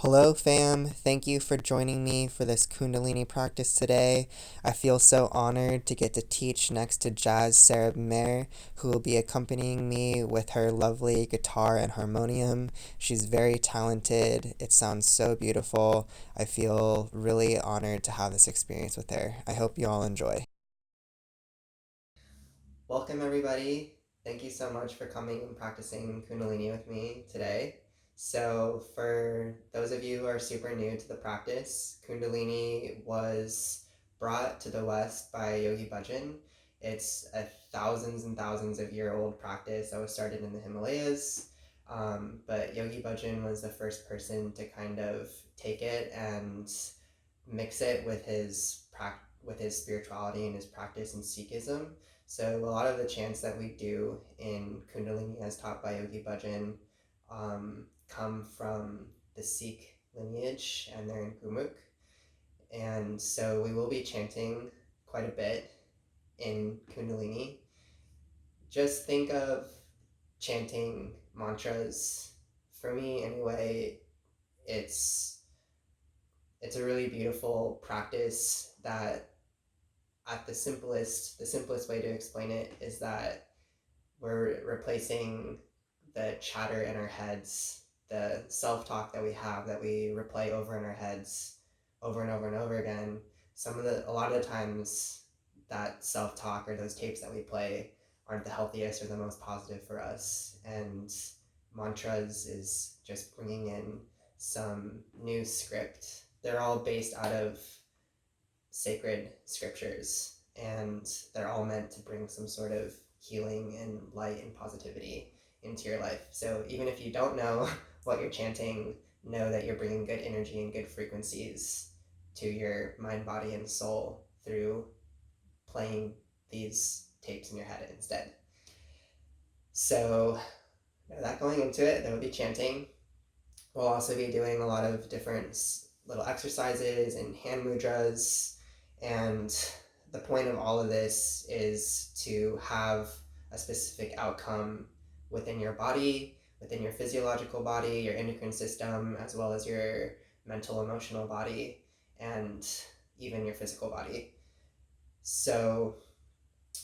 Hello fam, thank you for joining me for this Kundalini practice today. I feel so honored to get to teach next to Jazz Sarab Meher, who will be accompanying me with her lovely guitar and harmonium. She's very talented, it sounds so beautiful. I feel really honored to have this experience with her. I hope you all enjoy. Welcome everybody. Thank you so much for coming and practicing Kundalini with me today. So for those of you who are super new to the practice, Kundalini was brought to the West by Yogi Bhajan. It's a thousands and thousands of year old practice that was started in the Himalayas. But Yogi Bhajan was the first person to kind of take it and mix it with his spirituality and his practice in Sikhism. So a lot of the chants that we do in Kundalini as taught by Yogi Bhajan come from the Sikh lineage, and they're in Gurmukh. And so we will be chanting quite a bit in Kundalini. Just think of chanting mantras. For me, anyway, it's a really beautiful practice that the simplest way to explain it is that we're replacing the chatter in our heads, the self-talk that we have that we replay over in our heads over and over and over again. A lot of the times that self-talk or those tapes that we play aren't the healthiest or the most positive for us, and mantras is just bringing in some new script. They're all based out of sacred scriptures, and they're all meant to bring some sort of healing and light and positivity into your life. So even if you don't know what you're chanting, know that you're bringing good energy and good frequencies to your mind, body, and soul through playing these tapes in your head instead. So that going into it, there will be chanting. We'll also be doing a lot of different little exercises and hand mudras. And the point of all of this is to have a specific outcome within your body, within your physiological body, your endocrine system, as well as your mental, emotional body, and even your physical body. So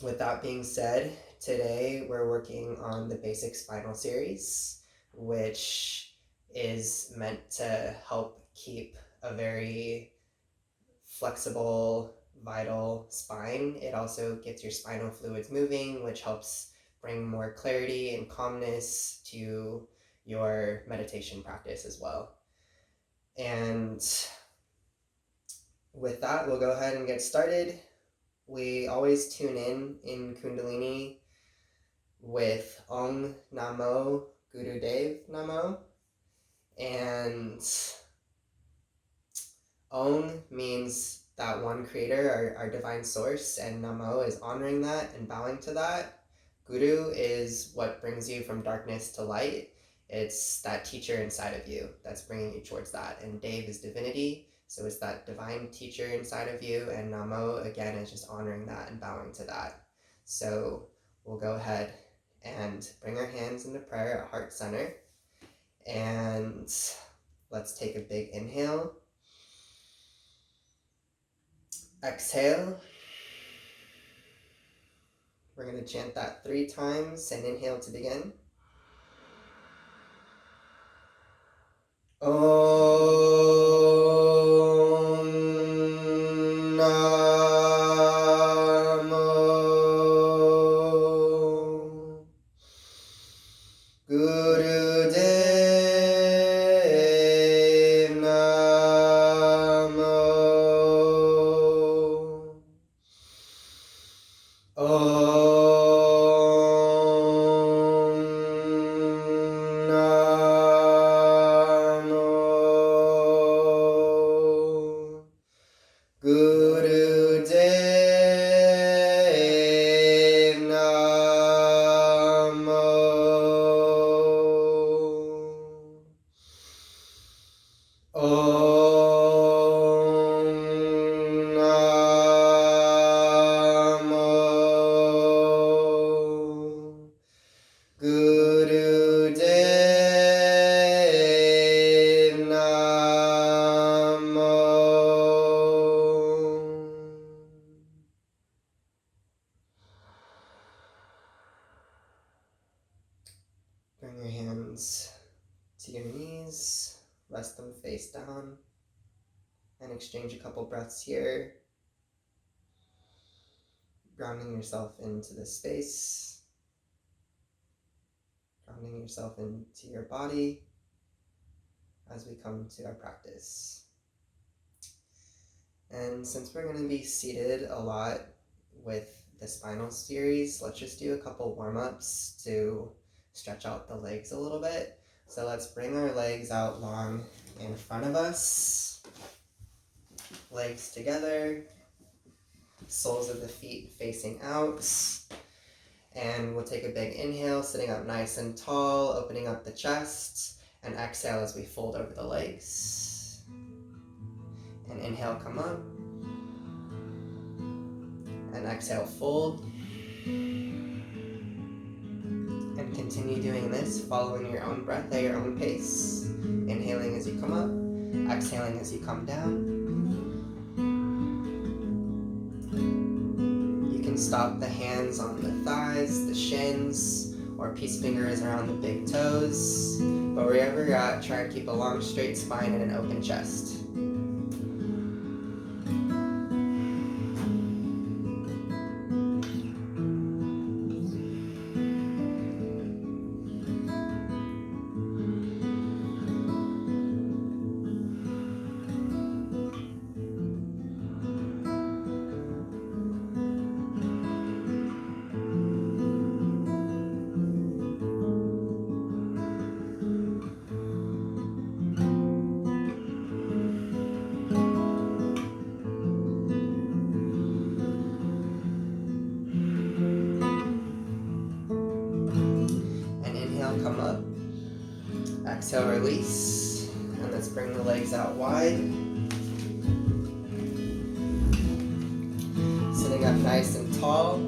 with that being said, today we're working on the basic spinal series, which is meant to help keep a very flexible, vital spine. It also gets your spinal fluids moving, which helps bring more clarity and calmness to your meditation practice as well. And with that, we'll go ahead and get started. We always tune in Kundalini with Om Namo Gurudev Namo. And Om means that one creator, our divine source, and Namo is honoring that and bowing to that. Guru is what brings you from darkness to light. It's that teacher inside of you that's bringing you towards that. And Dev is divinity, so it's that divine teacher inside of you. And Namo, again, is just honoring that and bowing to that. So we'll go ahead and bring our hands into prayer at heart center. And let's take a big inhale. Exhale. We're going to chant that 3 times and inhale to begin. Om Namo Gurudev Namo. Gurudev Namo. knees, rest them face down, and exchange a couple breaths here, grounding yourself into the space, grounding yourself into your body as we come to our practice. And since we're going to be seated a lot with the spinal series, let's just do a couple warm-ups to stretch out the legs a little bit. So let's bring our legs out long in front of us, legs together, soles of the feet facing out, and we'll take a big inhale, sitting up nice and tall, opening up the chest, and exhale as we fold over the legs. And inhale, come up, and exhale, fold. And continue doing this, following your own breath at your own pace. Inhaling as you come up, exhaling as you come down. You can stop the hands on the thighs, the shins, or peace fingers around the big toes. But wherever you're at, try to keep a long straight spine and an open chest. Come up, exhale, release, and let's bring the legs out wide. Sitting up nice and tall.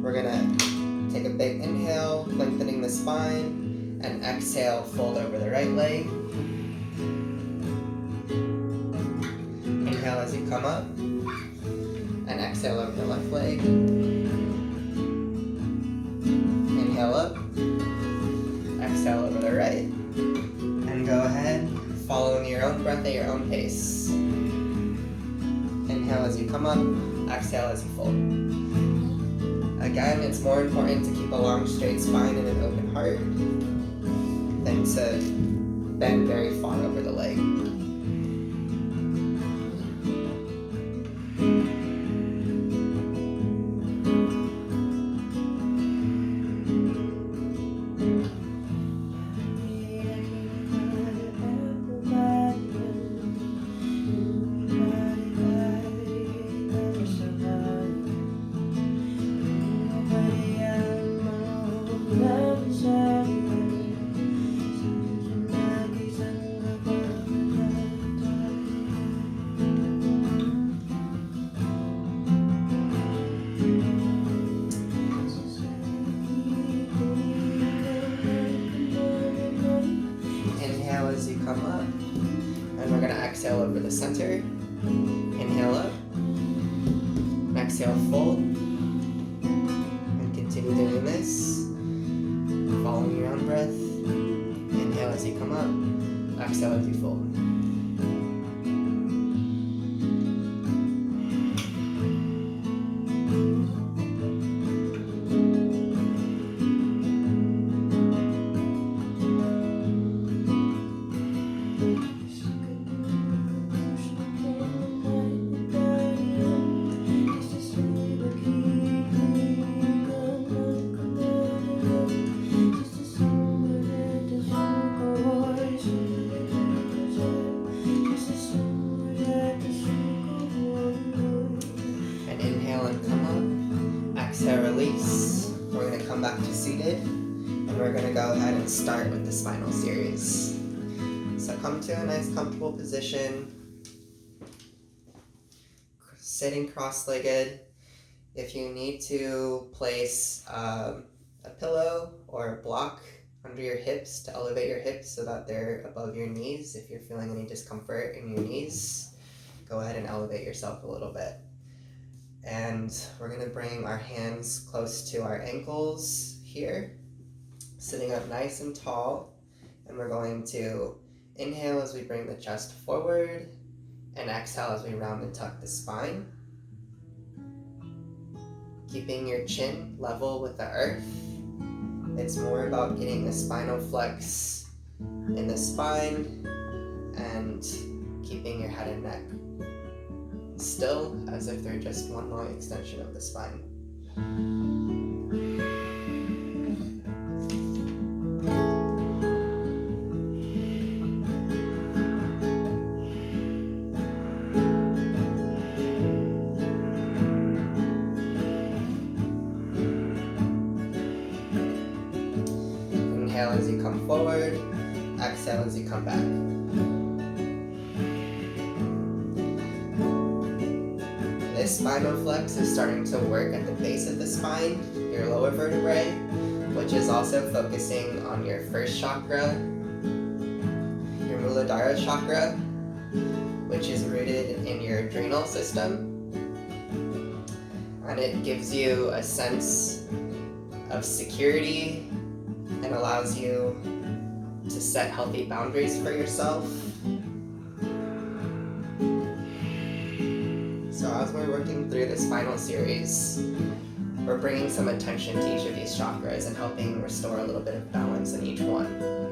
We're gonna take a big inhale, lengthening the spine, and exhale, fold over the right leg. Inhale as you come up, and exhale over the left leg. Inhale up, exhale over the right, and go ahead, following your own breath at your own pace. Inhale as you come up, exhale as you fold. Again, it's more important to keep a long straight spine and an open heart than to bend very far over the leg. Come up, and we're going to exhale over the center. Inhale up, exhale, fold, and continue doing this, following your own breath. Inhale as you come up, exhale as you fold. Release. We're going to come back to seated, and we're going to go ahead and start with the spinal series. So come to a nice comfortable position, sitting cross-legged. If you need to place a pillow or a block under your hips to elevate your hips so that they're above your knees, if you're feeling any discomfort in your knees, go ahead and elevate yourself a little bit. And we're going to bring our hands close to our ankles here, sitting up nice and tall, And we're going to inhale as we bring the chest forward, and exhale as we round and tuck the spine. Keeping your chin level with the earth. It's more about getting the spinal flex in the spine and keeping your head and neck still as if they're just one long extension of the spine. Inhale as you come forward, exhale as you come back. This spinal flex is starting to work at the base of the spine, your lower vertebrae, which is also focusing on your first chakra, your Muladhara chakra, which is rooted in your adrenal system. And it gives you a sense of security and allows you to set healthy boundaries for yourself. So as we're working through the spinal series, we're bringing some attention to each of these chakras and helping restore a little bit of balance in each one.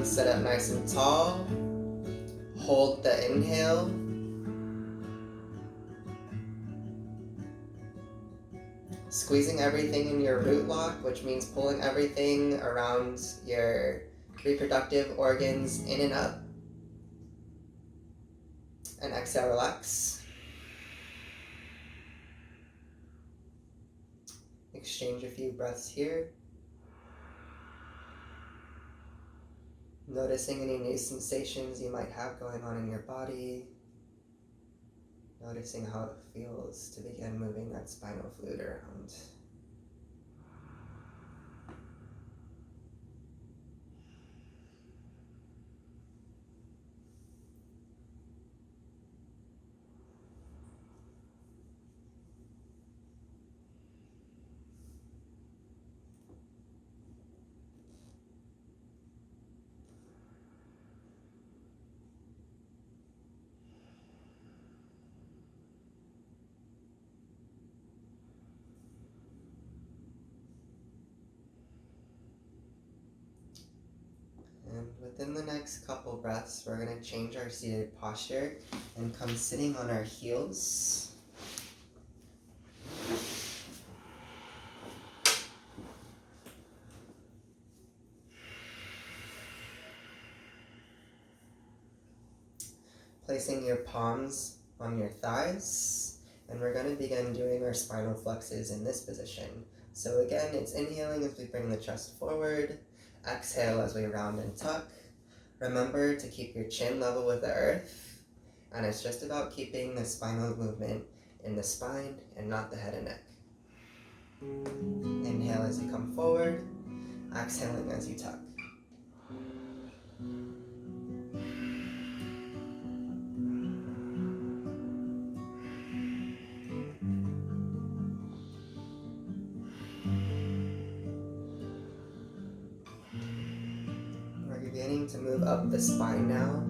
Sit up nice and tall. Hold the inhale. Squeezing everything in your root lock, which means pulling everything around your reproductive organs in and up. And exhale, relax. Exchange a few breaths here. Noticing any new sensations you might have going on in your body. Noticing how it feels to begin moving that spinal fluid around. next couple breaths, we're going to change our seated posture and come sitting on our heels. Placing your palms on your thighs, and we're going to begin doing our spinal flexes in this position. So again, it's inhaling as we bring the chest forward, exhale as we round and tuck. Remember to keep your chin level with the earth, and it's just about keeping the spinal movement in the spine and not the head and neck. Inhale as you come forward, exhaling as you tuck. We're beginning to move up the spine now,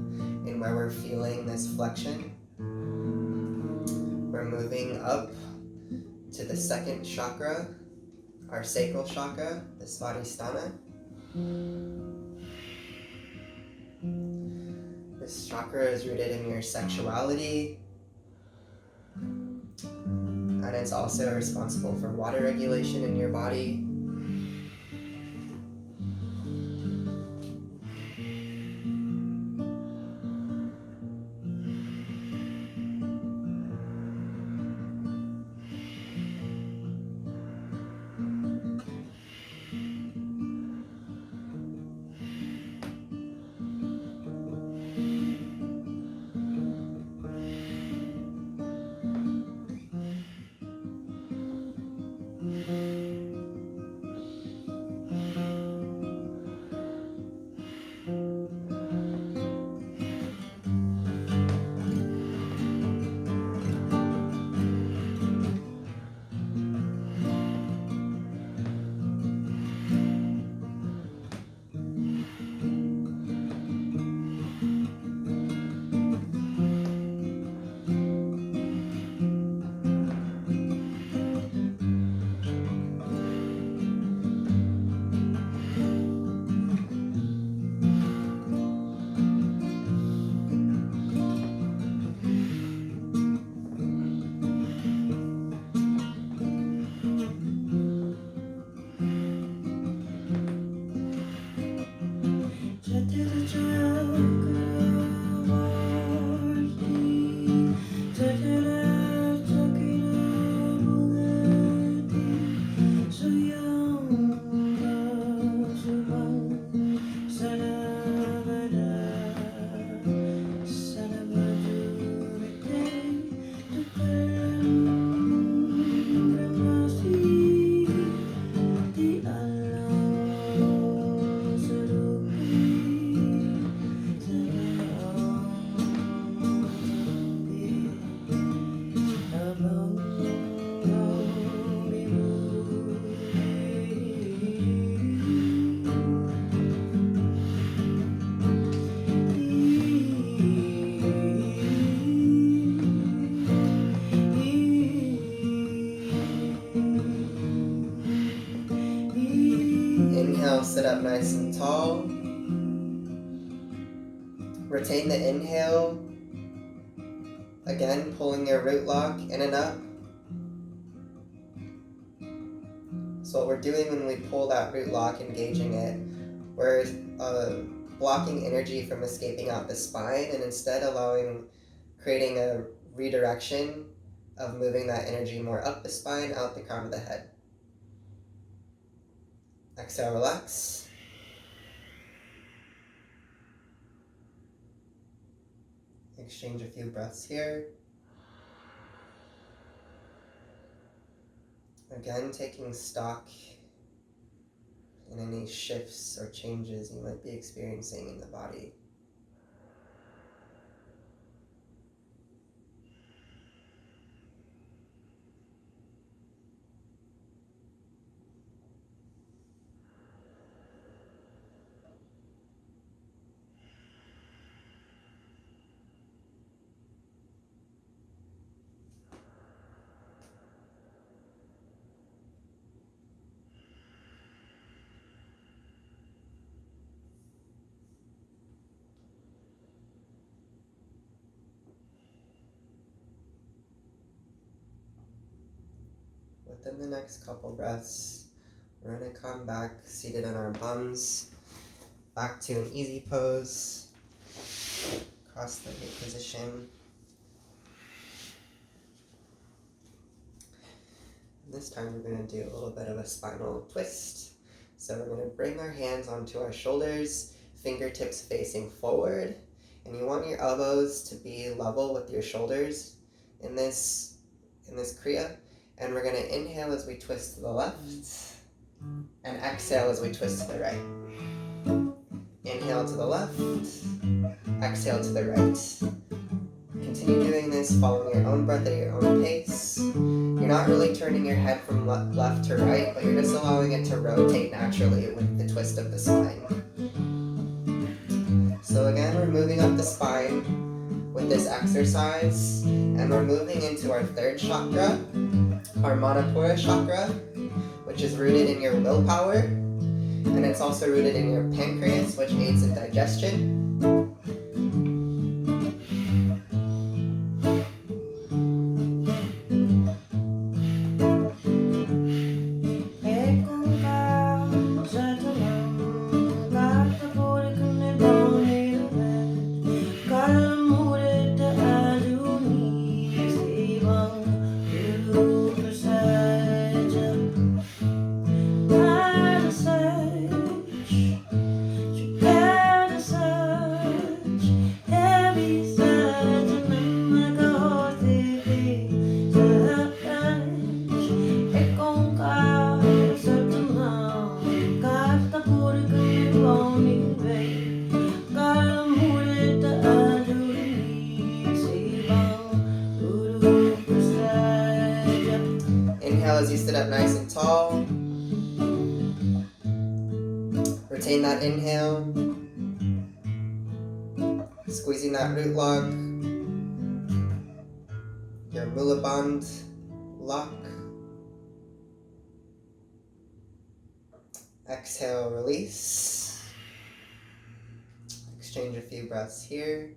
and where we're feeling this flexion, we're moving up to the second chakra, our sacral chakra, the Svadhisthana. This chakra is rooted in your sexuality, and it's also responsible for water regulation in your body. Inhale, sit up nice and tall. Retain the inhale. Again, pulling your root lock in and up. So what we're doing when we pull that root lock, engaging it, we're blocking energy from escaping out the spine and instead creating a redirection of moving that energy more up the spine, out the crown of the head. Exhale, relax. Exchange a few breaths here. Again, taking stock in any shifts or changes you might be experiencing in the body. within the next couple breaths, we're going to come back seated on our bums, back to an easy pose, cross-legged position. This time we're going to do a little bit of a spinal twist. So we're going to bring our hands onto our shoulders, fingertips facing forward, and you want your elbows to be level with your shoulders in this kriya. And we're going to inhale as we twist to the left, and exhale as we twist to the right. Inhale to the left, exhale to the right. Continue doing this, following your own breath at your own pace. You're not really turning your head from left to right, but you're just allowing it to rotate naturally with the twist of the spine. So again, we're moving up the spine with this exercise, and we're moving into our third chakra, our Manipura chakra, which is rooted in your willpower, and it's also rooted in your pancreas, which aids in digestion. Inhale as you sit up nice and tall. Retain that inhale. Squeezing that root lock. Your Mulaband lock. Exhale, release. Exchange a few breaths here.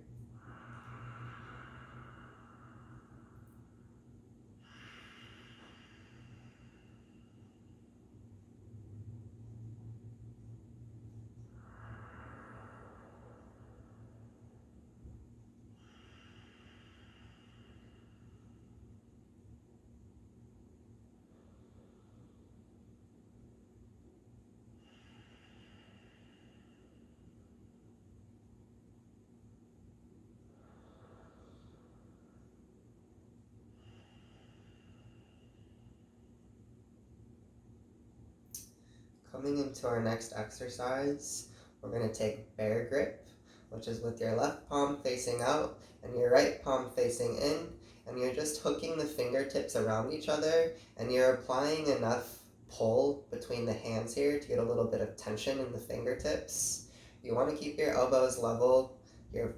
Coming into our next exercise, we're going to take bear grip, which is with your left palm facing out and your right palm facing in, and you're just hooking the fingertips around each other, and you're applying enough pull between the hands here to get a little bit of tension in the fingertips. You want to keep your elbows level, your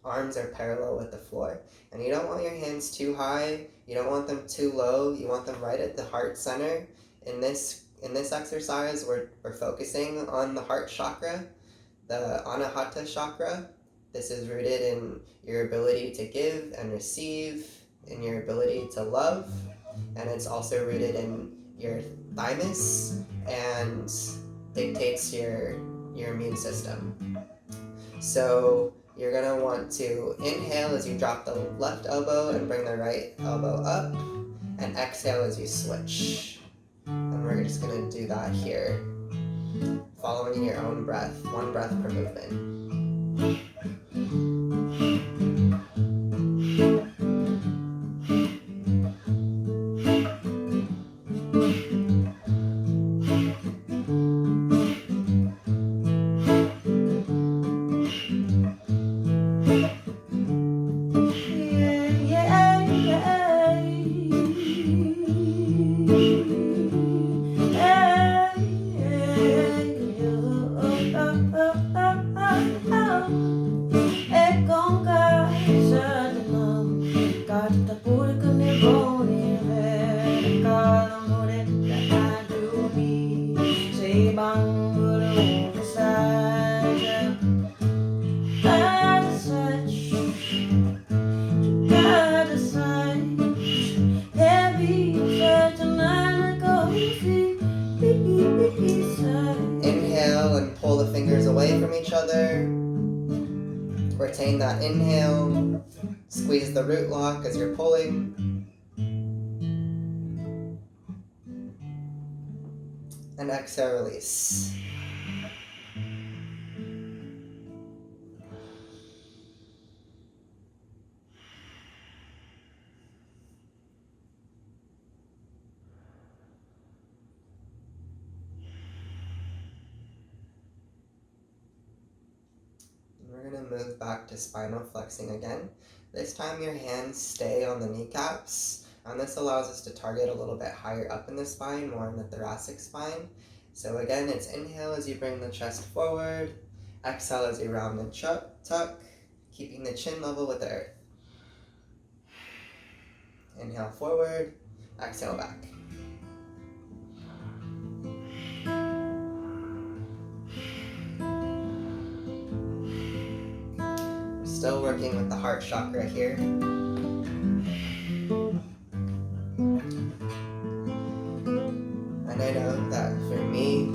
arms are parallel with the floor, and you don't want your hands too high, you don't want them too low, you want them right at the heart center. In this exercise, we're focusing on the heart chakra, the Anahata chakra. This is rooted in your ability to give and receive, in your ability to love, and it's also rooted in your thymus and dictates your immune system. So you're going to want to inhale as you drop the left elbow and bring the right elbow up, and exhale as you switch. And we're just going to do that here, following your own breath, one breath per movement. retain that inhale. Squeeze the root lock as you're pulling. And exhale, release. We're going to move back to spinal flexing again. This time your hands stay on the kneecaps, and this allows us to target a little bit higher up in the spine, more in the thoracic spine. So again, it's inhale as you bring the chest forward, exhale as you round and tuck, keeping the chin level with the earth. Inhale forward, exhale back. Still working with the heart chakra here. And I know that for me,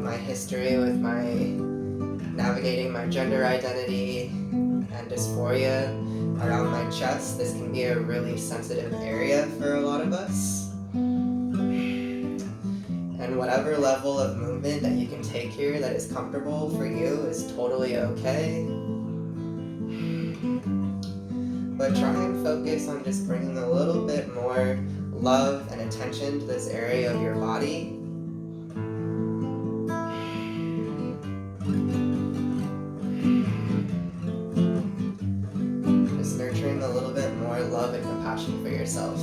my history with navigating my gender identity and dysphoria around my chest, this can be a really sensitive area for a lot of us. And whatever level of movement that you can take here that is comfortable for you is totally okay. But try and focus on just bringing a little bit more love and attention to this area of your body. Just nurturing a little bit more love and compassion for yourself.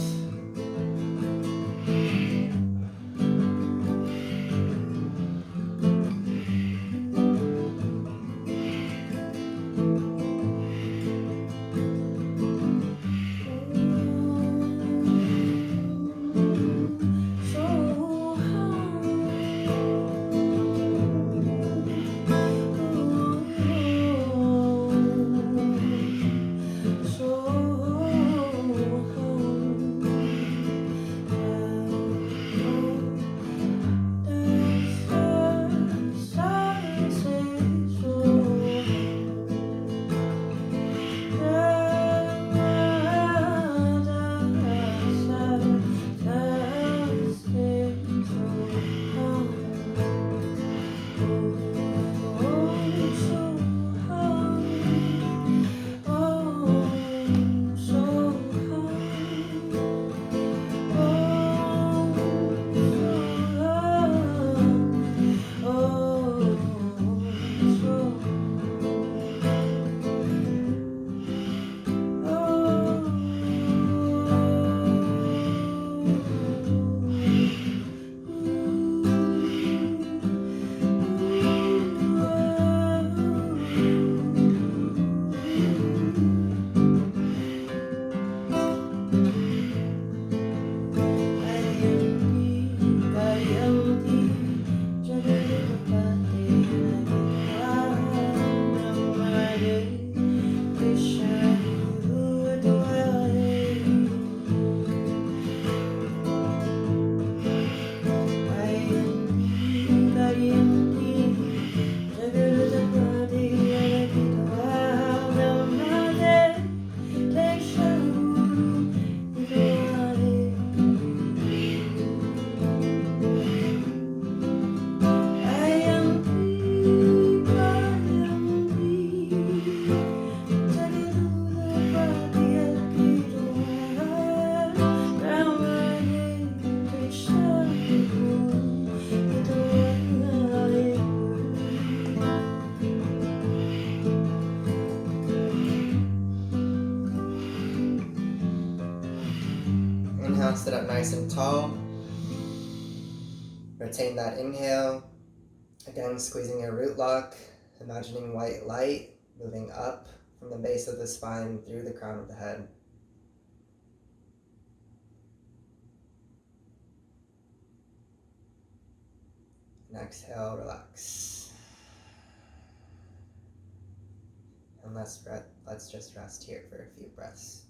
Inhale, sit up nice and tall. Retain that inhale. Again, squeezing your root lock, imagining white light moving up from the base of the spine through the crown of the head. And exhale, relax. And let's just rest here for a few breaths.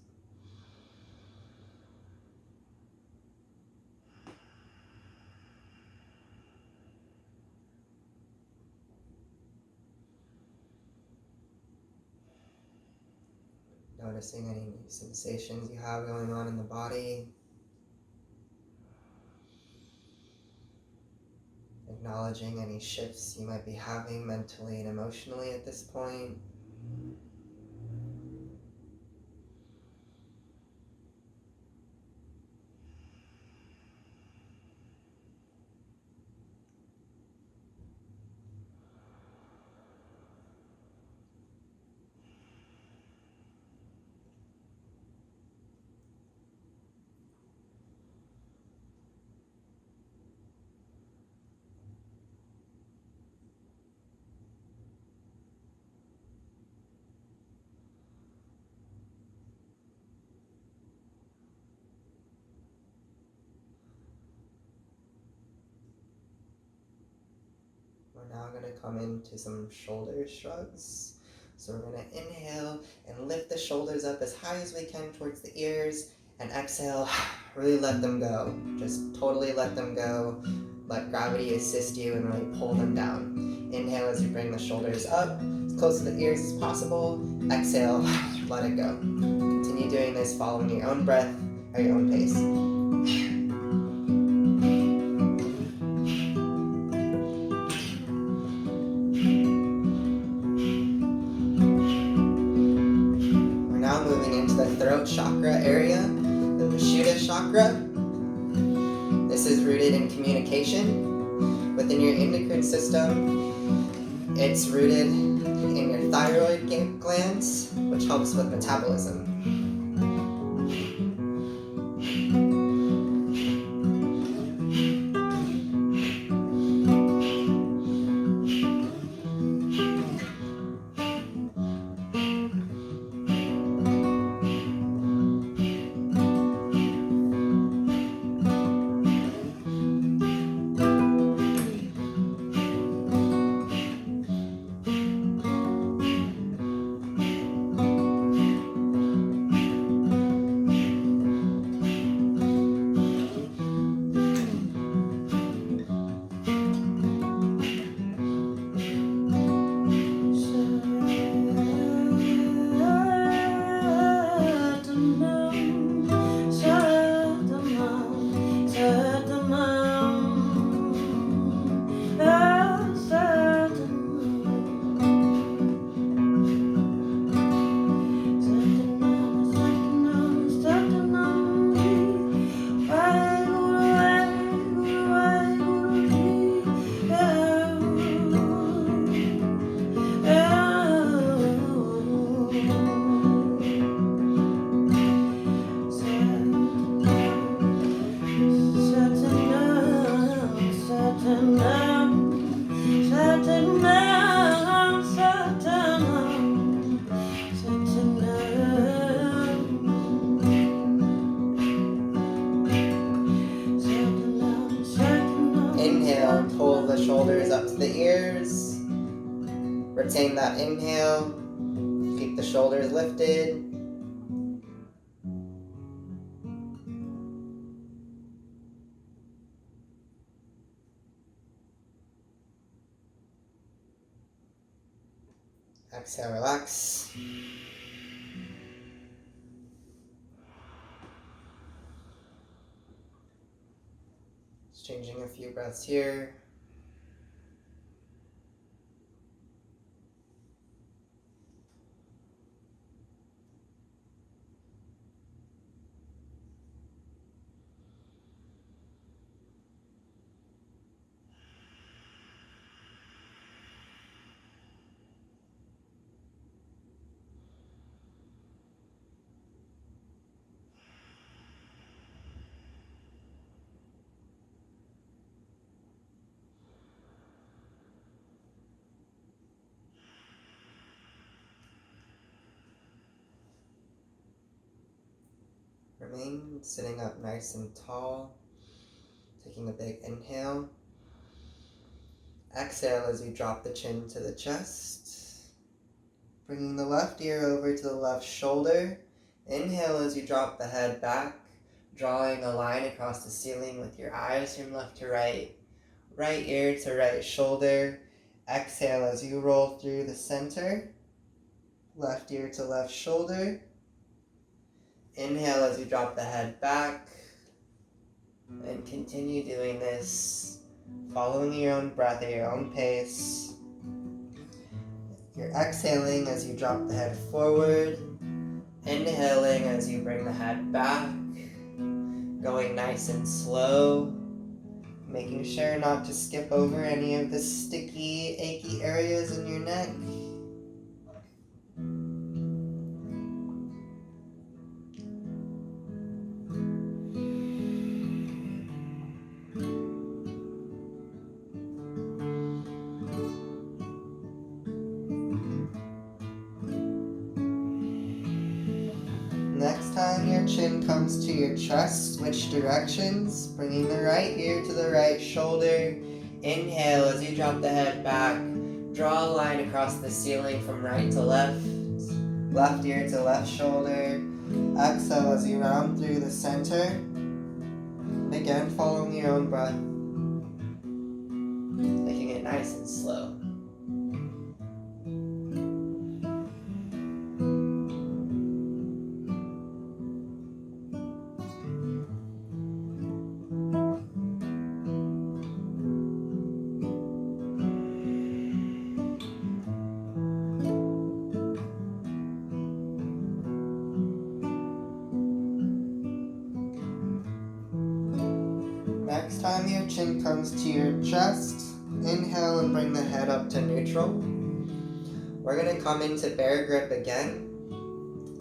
Noticing any new sensations you have going on in the body. Acknowledging any shifts you might be having mentally and emotionally at this point. We're now going to come into some shoulder shrugs. So we're going to inhale and lift the shoulders up as high as we can towards the ears, and exhale, really let them go. Just totally let them go. Let gravity assist you and really pull them down. Inhale as you bring the shoulders up, as close to the ears as possible. Exhale, let it go. Continue doing this, following your own breath at your own pace. Throat chakra area, the Vishuddha chakra. This is rooted in communication. Within your endocrine system, it's rooted in your thyroid glands, which helps with metabolism. Retain that inhale, keep the shoulders lifted. Exhale, relax. Just changing a few breaths here. Remain sitting up nice and tall, taking a big inhale. Exhale as you drop the chin to the chest, bringing the left ear over to the left shoulder. Inhale as you drop the head back, drawing a line across the ceiling with your eyes from left to right, right ear to right shoulder. Exhale as you roll through the center, left ear to left shoulder. Inhale as you drop the head back. And continue doing this, following your own breath at your own pace. You're exhaling as you drop the head forward. Inhaling as you bring the head back. Going nice and slow. Making sure not to skip over any of the sticky, achy areas in your neck. Next time your chin comes to your chest, switch directions, bringing the right ear to the right shoulder. Inhale as you drop the head back. Draw a line across the ceiling from right to left. Left ear to left shoulder. Exhale as you round through the center. And again, following your own breath. Making it nice and slow. Next time your chin comes to your chest, inhale and bring the head up to neutral. We're going to come into bear grip again.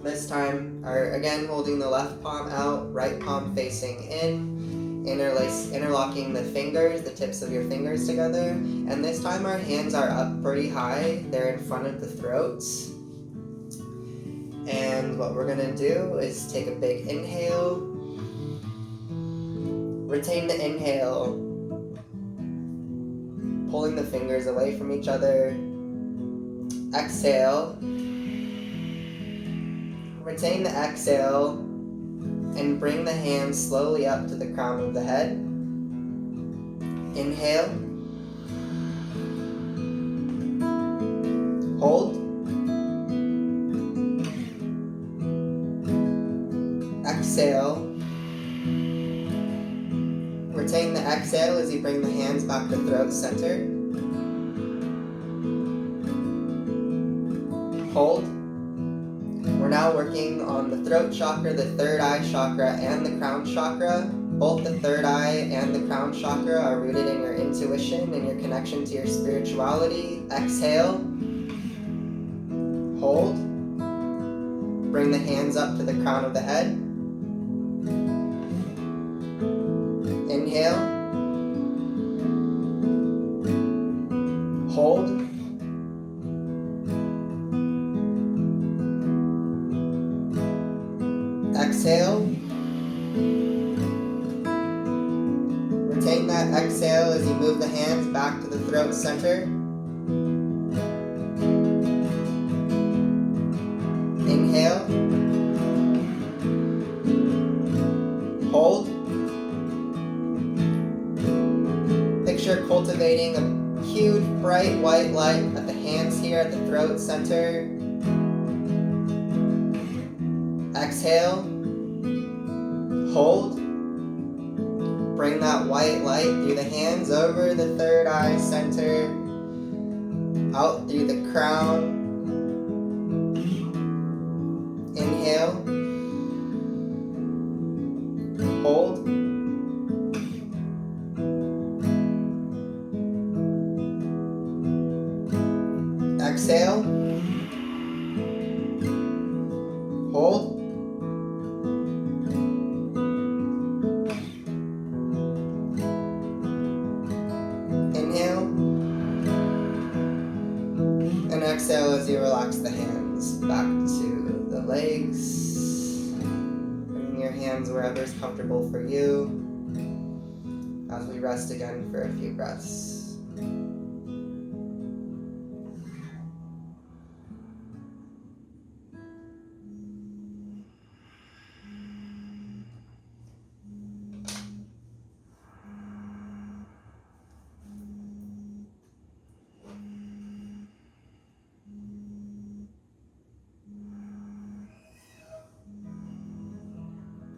This time, again holding the left palm out, right palm facing in, interlocking the fingers, the tips of your fingers together. And this time our hands are up pretty high. They're in front of the throat. And what we're going to do is take a big inhale. Retain the inhale, pulling the fingers away from each other. Exhale. Retain the exhale and bring the hands slowly up to the crown of the head. Inhale. Hold. Exhale. Retain the exhale as you bring the hands back to throat center. Hold. We're now working on the throat chakra, the third eye chakra, and the crown chakra. Both the third eye and the crown chakra are rooted in your intuition and your connection to your spirituality. Exhale. Hold. Bring the hands up to the crown of the head. Inhale. Hold. Exhale. Retain that exhale as you move the hands back to the throat center. Inhale. Hold. Picture cultivating a huge bright white light at the hands here at the throat center. Exhale. Hold. Bring that white light through the hands over the third eye center, out through the crown. Inhale. Hold. Exhale. Hold. Inhale. And exhale as you relax the hands back to the legs. Bring your hands wherever is comfortable for you as we rest again for a few breaths.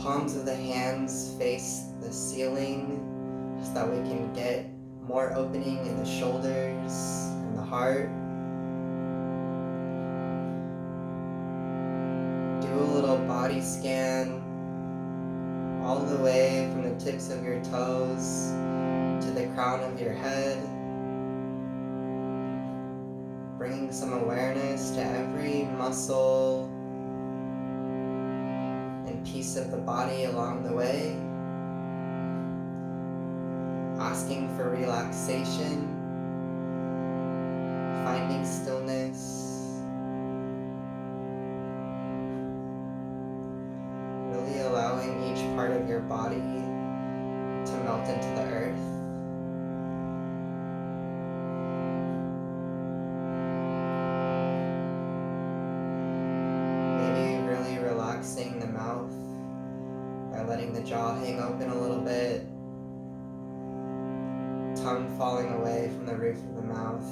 palms of the hands face the ceiling so that we can get more opening in the shoulders and the heart. Do a little body scan all the way from the tips of your toes to the crown of your head, bringing some awareness to every muscle and piece of the body along the way, asking for relaxation, finding stillness, really allowing each part of your body to melt into the earth. Maybe really relaxing the mouth by letting the jaw hang open a little bit, tongue falling away from the roof of the mouth.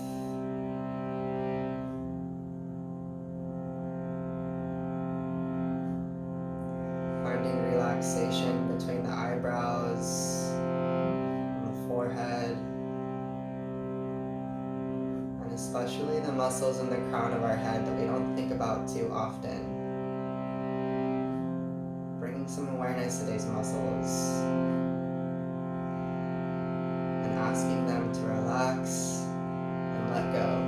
Finding relaxation between the eyebrows and the forehead, and especially the muscles in the crown of our head that we don't think about too often. Bringing some awareness to these muscles and asking them to relax and let go.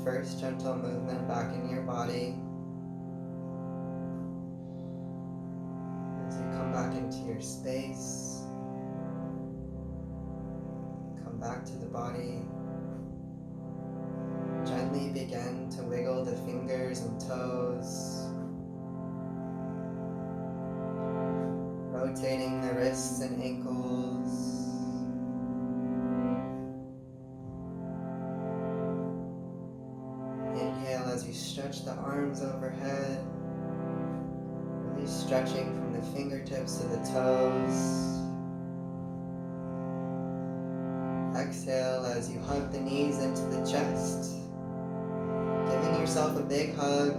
first gentle movement back in your body. As you come back into your space, come back to the body. Gently begin to wiggle the fingers and toes, rotating the wrists and ankles. Inhale as you stretch the arms overhead, really stretching from the fingertips to the toes. Exhale as you hug the knees into the chest, giving yourself a big hug,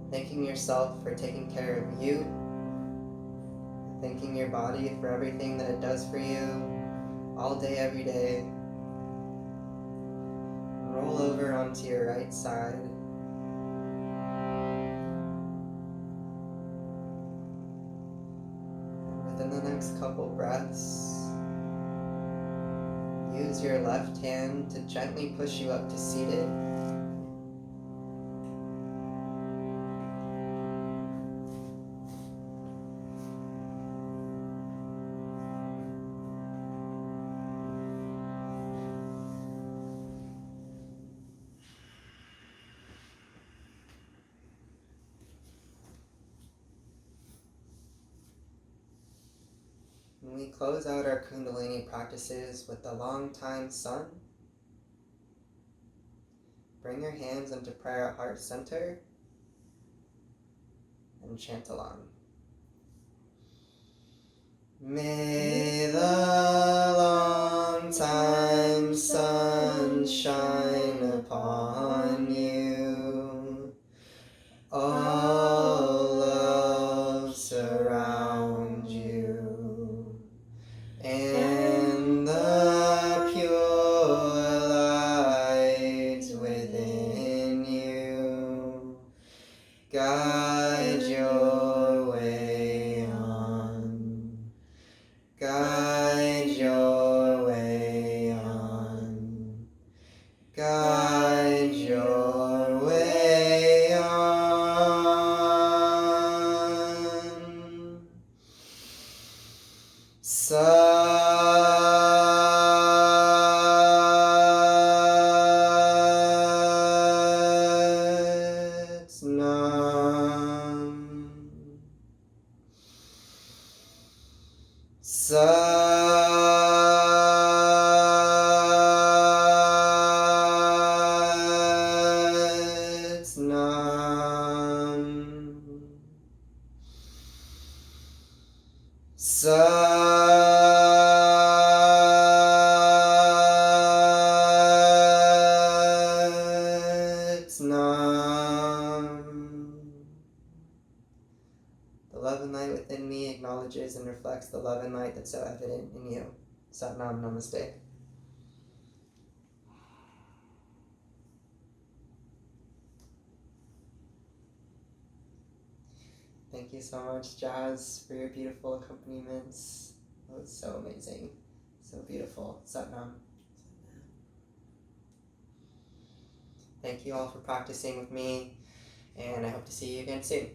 thanking yourself for taking care of you, thanking your body for everything that it does for you, all day, every day. Roll over onto your right side. Within the next couple breaths, use your left hand to gently push you up to seated. And we close out our Kundalini practices with the long time sun. Bring your hands into prayer at heart center and chant along. May the long time sun shine upon you. All love surround you. And the pure light within you guide your way on. Guide your way on. Guide your way on. The love and light within me acknowledges and reflects the love and light that's so evident in you. Sat Nam, Namaste. Thank you so much, Jazz, for your beautiful accompaniments. That was so amazing. So beautiful. Sat Nam. Thank you all for practicing with me, and I hope to see you again soon.